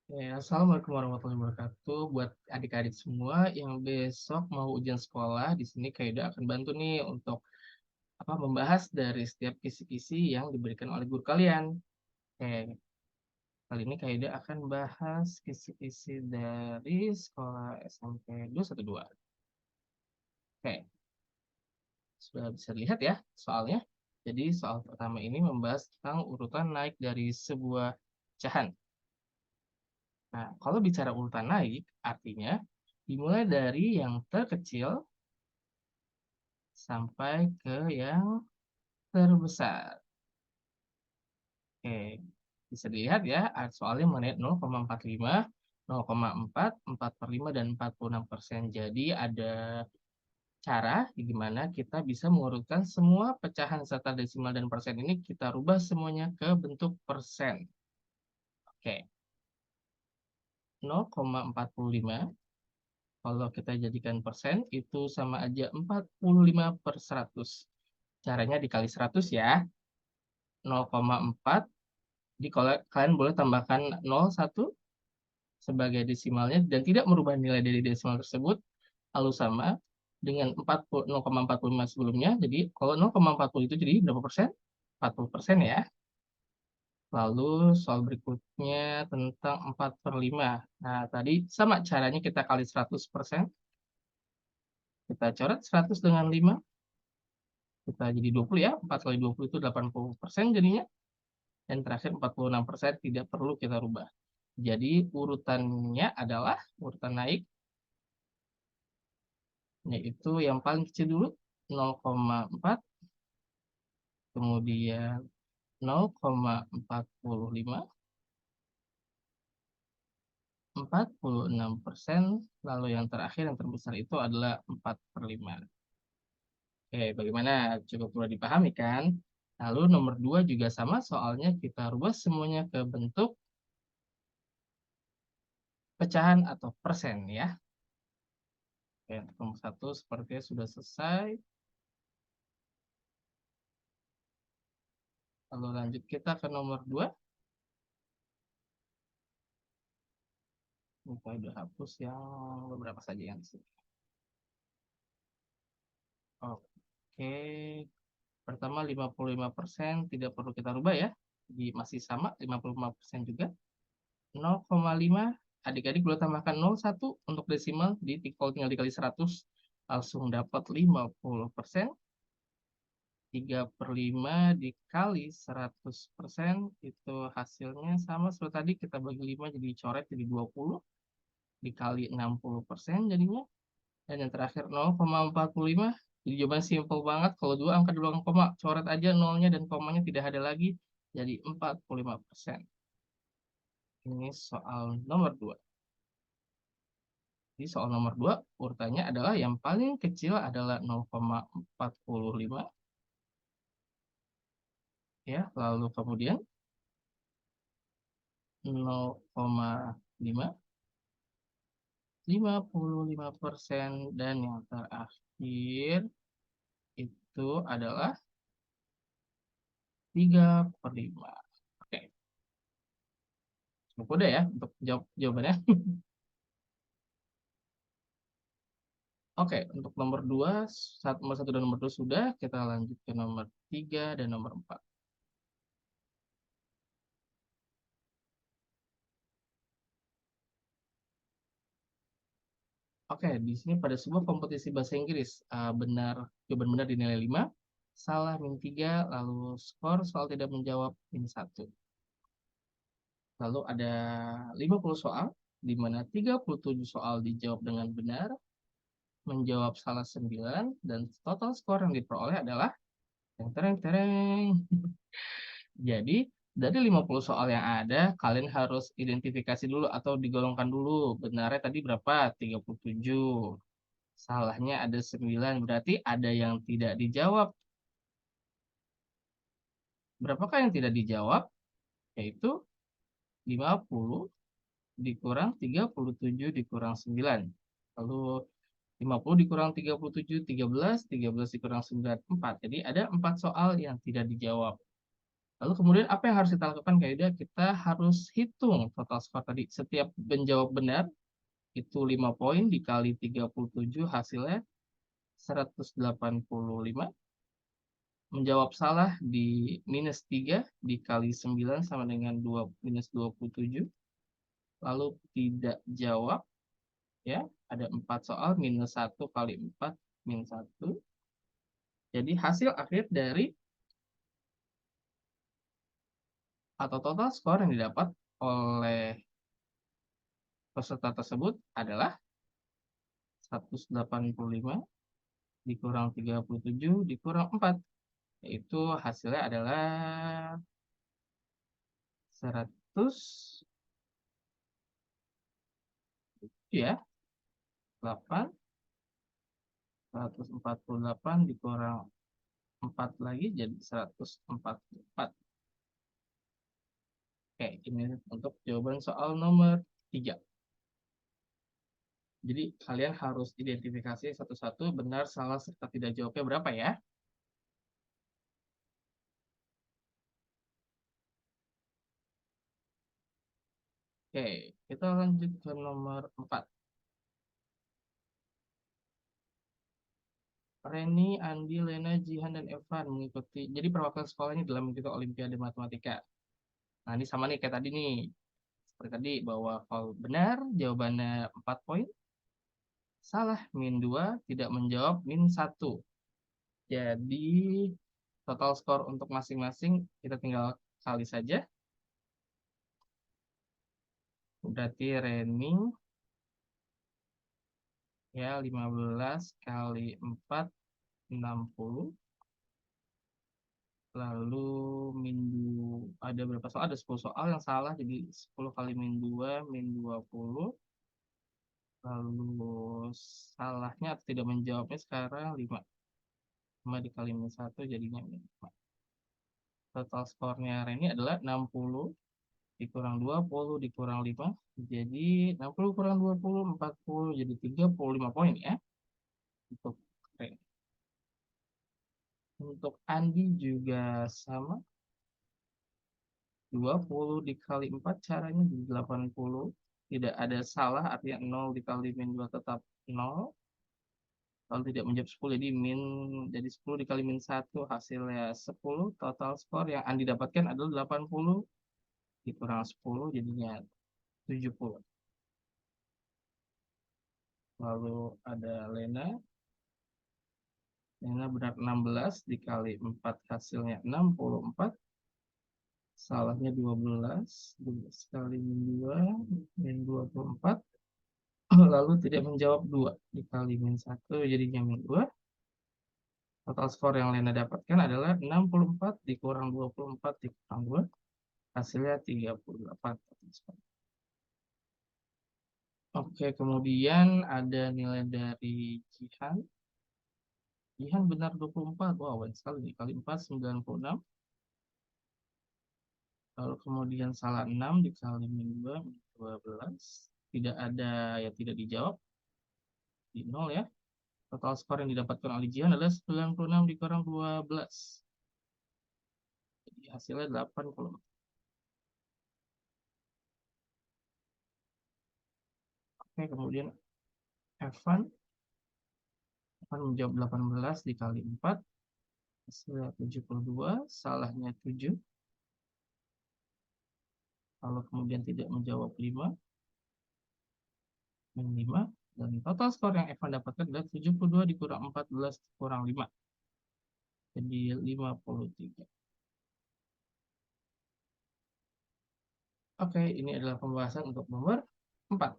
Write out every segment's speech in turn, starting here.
Assalamualaikum warahmatullahi wabarakatuh. Buat adik-adik semua yang besok mau ujian sekolah, di sini Kak akan bantu nih untuk membahas dari setiap kisi-kisi yang diberikan oleh guru kalian. Oke, kali ini Kak akan bahas kisi-kisi dari sekolah SMP 212. Oke, sudah bisa dilihat ya soalnya. Jadi soal pertama ini membahas tentang urutan naik dari sebuah pecahan. Nah, kalau bicara urutan naik, artinya dimulai dari yang terkecil sampai ke yang terbesar. Oke, bisa dilihat ya, soalnya mengenai 0,45, 0,4, 4/5, dan 46%. Jadi ada cara di mana kita bisa mengurutkan semua pecahan serta desimal dan persen ini kita rubah semuanya ke bentuk persen. Oke, 0,45 kalau kita jadikan persen itu sama aja 45/100. Caranya dikali 100 ya. 0,4. Jadi kalau kalian boleh tambahkan 0,1 sebagai desimalnya dan tidak merubah nilai dari desimal tersebut, lalu sama dengan 0,45 sebelumnya. Jadi kalau 0,40 itu jadi berapa persen? 40% ya. Lalu soal berikutnya tentang 4/5. Nah, tadi sama caranya kita kali 100%. Kita coret 100 dengan 5. Kita jadi 20 ya. 4 kali 20 itu 80% jadinya. Dan terakhir 46% tidak perlu kita rubah. Jadi urutannya adalah urutan naik, yaitu yang paling kecil dulu 0,4, kemudian 0,45, 46%, lalu yang terakhir yang terbesar itu adalah 4/5. Oke, bagaimana? Cukup mudah dipahami kan? Lalu nomor 2 juga sama, soalnya kita rubah semuanya ke bentuk pecahan atau persen ya. Oke, untuk nomor 1 sepertinya sudah selesai. Lalu lanjut kita ke nomor 2. Kita udah hapus yang beberapa saja yang di sini. Oke, pertama 55% tidak perlu kita rubah ya. Jadi masih sama 55% juga. 0,5 adik-adik boleh tambahkan 0,1 untuk desimal, kalau tinggal dikali 100 langsung dapat 50%. 3/5 dikali 100% itu hasilnya sama seperti tadi, kita bagi 5 jadi coret jadi 20 dikali 60% jadinya. Dan yang terakhir 0,45. Jadi jawaban simpel banget, kalau dua angka di belakang koma coret aja nolnya dan komanya tidak ada lagi, jadi 45%. Ini soal nomor 2. Jadi soal nomor 2 urutannya adalah yang paling kecil adalah 0,45 ya, lalu kemudian 0,5, 55%, dan yang terakhir itu adalah 3/5. Oke, cukup mudah ya untuk jawabannya. Oke, untuk nomor 2, nomor 1 dan nomor 2 sudah, kita lanjut ke nomor 3 dan nomor 4. Oke, di sini pada sebuah kompetisi bahasa Inggris, jawaban benar dinilai 5, salah -3, lalu skor soal tidak menjawab -1. Lalu ada 50 soal, di mana 37 soal dijawab dengan benar, menjawab salah 9, dan total skor yang diperoleh adalah tereng tereng. Jadi, dari 50 soal yang ada, kalian harus identifikasi dulu atau digolongkan dulu. Benarnya tadi berapa? 37. Salahnya ada 9, berarti ada yang tidak dijawab. Berapakah yang tidak dijawab? Yaitu 50 dikurang 37 dikurang 9. Lalu 50 dikurang 37, 13, 13 dikurang 9, 4. Jadi ada 4 soal yang tidak dijawab. Lalu kemudian apa yang harus kita lakukan Kak? Kita harus hitung total skor tadi. Setiap menjawab benar itu 5 poin dikali 37 hasilnya 185. Menjawab salah di minus 3 dikali 9 sama dengan minus 27. Lalu tidak jawab, ya, ada 4 soal, minus 1 kali 4, minus 1. Jadi hasil akhir dari atau total skor yang didapat oleh peserta tersebut adalah 185 dikurang 37 dikurang 4. Yaitu hasilnya adalah 100, ya, 8, 148 dikurang 4 lagi jadi 144. Oke, ini untuk jawaban soal nomor 3. Jadi kalian harus identifikasi satu-satu benar, salah, serta tidak jawabnya berapa ya. Oke, kita lanjut ke nomor 4. Reni, Andi, Lena, Jihan, dan Evan mengikuti. Jadi perwakilan sekolahnya dalam mengikuti Olimpiade Matematika. Nah, ini sama nih kayak tadi nih. Seperti tadi, bahwa kalau benar jawabannya 4 poin, salah min 2, tidak menjawab min 1. Jadi total skor untuk masing-masing kita tinggal kali saja. Berarti Reni, ya, 15 kali 4, 60. Lalu ada berapa soal? Ada 10 soal yang salah, jadi 10 kali min 2, min 20. Lalu salahnya atau tidak menjawabnya sekarang 5. 5 dikali min 1 jadinya min 5. Total skornya Reni adalah 60 dikurang 20 dikurang 5. Jadi 60 kurang 20, 40. Jadi 35 poin ya untuk Reni. Untuk Andi juga sama. 20 dikali 4 caranya jadi 80. Tidak ada salah, artinya 0 dikali min 2 tetap 0. Kalau tidak menjawab 10, jadi 10 dikali min 1 hasilnya 10. Total skor yang Andi dapatkan adalah 80 dikurang 10 jadinya 70. Lalu ada Lena. Lena benar 16 dikali 4 hasilnya 64. Salahnya 12. 12 kali min 2 min 24. Lalu tidak menjawab 2 dikali min 1 jadinya min 2. Total skor yang Lena dapatkan adalah 64 dikurang 24 dikurang 2. Hasilnya 38. Oke, kemudian ada nilai dari Jihan. Jihan benar 24. Wow, banyak sekali nih. Kali 4, 96. Lalu kemudian salah 6 dikali min 2, min 12. Tidak ada, ya, tidak dijawab. Di 0 ya. Total skor yang didapatkan oleh Jihan adalah 96 dikurang 12. Jadi hasilnya 80. Oke, kemudian Evan menjawab 18 dikali 4. Hasilnya 72. Salahnya 7. Lalu kemudian tidak menjawab 5. Min 5. Dan total skor yang Evan dapatkan adalah 72 dikurang 14 kurang 5. Jadi 53. Oke, ini adalah pembahasan untuk nomor 4.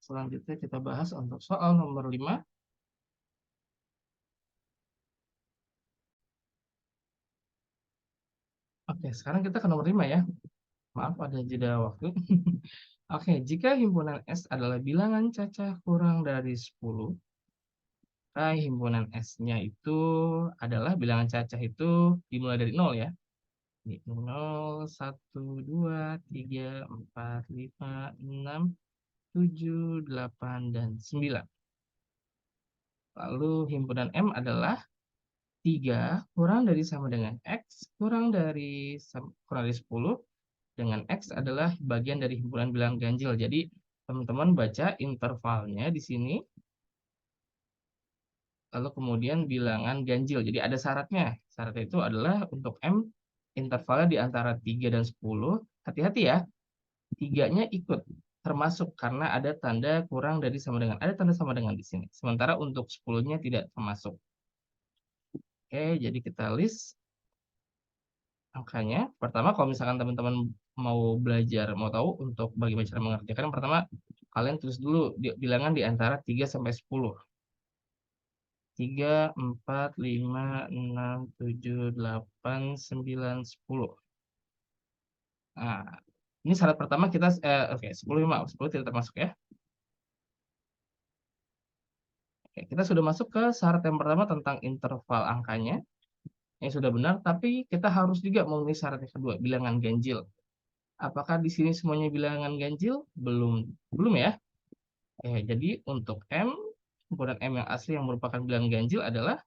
Selanjutnya kita bahas untuk soal nomor 5. Oke, sekarang kita ke nomor 5 ya. Maaf ada jeda waktu. Oke, jika himpunan S adalah bilangan cacah kurang dari 10, maka himpunan S-nya itu adalah bilangan cacah itu dimulai dari 0 ya. 0, 1, 2, 3, 4, 5, 6, 7, 8, dan 9. Lalu himpunan M adalah 3 kurang dari sama dengan X kurang dari 10 dengan X adalah bagian dari himpunan bilangan ganjil. Jadi teman-teman baca intervalnya di sini, lalu kemudian bilangan ganjil. Jadi ada syaratnya. Syaratnya itu adalah untuk M, intervalnya di antara 3 dan 10. Hati-hati ya, 3-nya ikut termasuk karena ada tanda kurang dari sama dengan. Ada tanda sama dengan di sini. Sementara untuk 10-nya tidak termasuk. Oke, jadi kita list angkanya. Pertama, kalau misalkan teman-teman mau belajar, mau tahu untuk bagaimana cara mengerjakan, pertama kalian tulis dulu bilangan di antara 3 sampai 10. 3, 4, 5, 6, 7, 8, 9, 10. Nah, ini syarat pertama kita, oke, 10 maaf, 10 tidak termasuk ya. Oke, kita sudah masuk ke syarat yang pertama tentang interval angkanya. Yang sudah benar, tapi kita harus juga memenuhi syarat yang kedua, bilangan ganjil. Apakah di sini semuanya bilangan ganjil? Belum, belum ya. Jadi untuk M, himpunan M yang asli yang merupakan bilangan ganjil adalah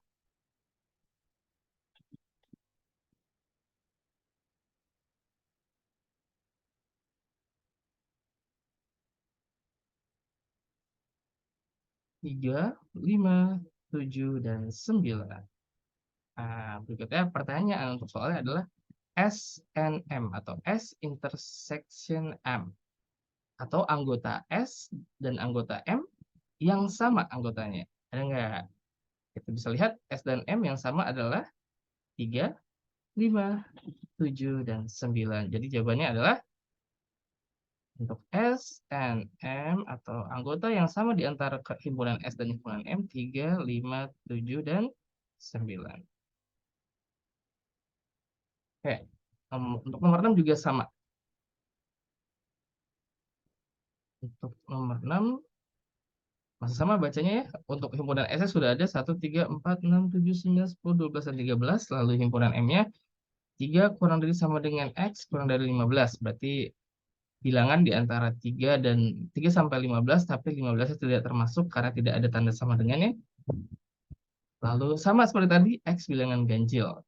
3, 5, 7, dan 9. Nah, berikutnya pertanyaan untuk soalnya adalah SNM atau S intersection M atau anggota S dan anggota M yang sama anggotanya. Ada nggak? Kita bisa lihat S dan M yang sama adalah 3, 5, 7, dan 9. Jadi jawabannya adalah untuk S and M atau anggota yang sama di antara himpunan S dan himpunan M 3, 5, 7, dan 9. Oke, untuk nomor 6 juga sama. Untuk nomor 6 masih sama bacanya ya. Untuk himpunan S sudah ada 1, 3, 4, 6, 7, 9, 10, 12, dan 13. Lalu himpunan M-nya 3 kurang dari sama dengan X kurang dari 15. Berarti bilangan di antara 3 dan 3 sampai 15, tapi 15 tidak termasuk karena tidak ada tanda sama dengannya. Lalu sama seperti tadi, X bilangan ganjil.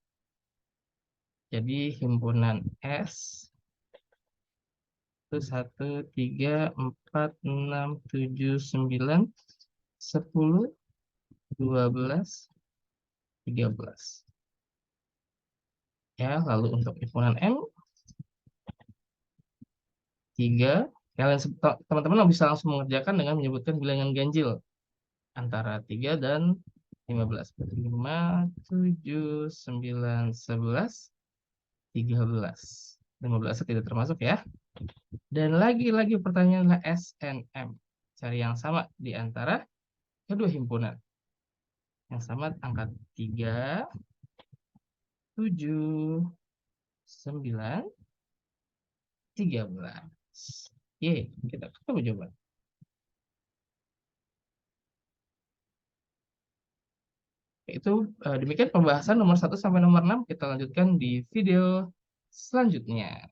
Jadi himpunan S itu 1, 3, 4, 6, 7, 9, 10, 12, 13. Ya, lalu untuk himpunan M 3, teman-teman bisa langsung mengerjakan dengan menyebutkan bilangan ganjil antara 3 dan 15. 5, 7, 9, 11, 13. 15 tidak termasuk ya. Dan lagi-lagi pertanyaannya SNM. Cari yang sama di antara kedua himpunan. Yang sama angka 3, 7, 9, 13. Ye, kita coba coba. Itu demikian pembahasan nomor 1 sampai nomor 6. Kita lanjutkan di video selanjutnya.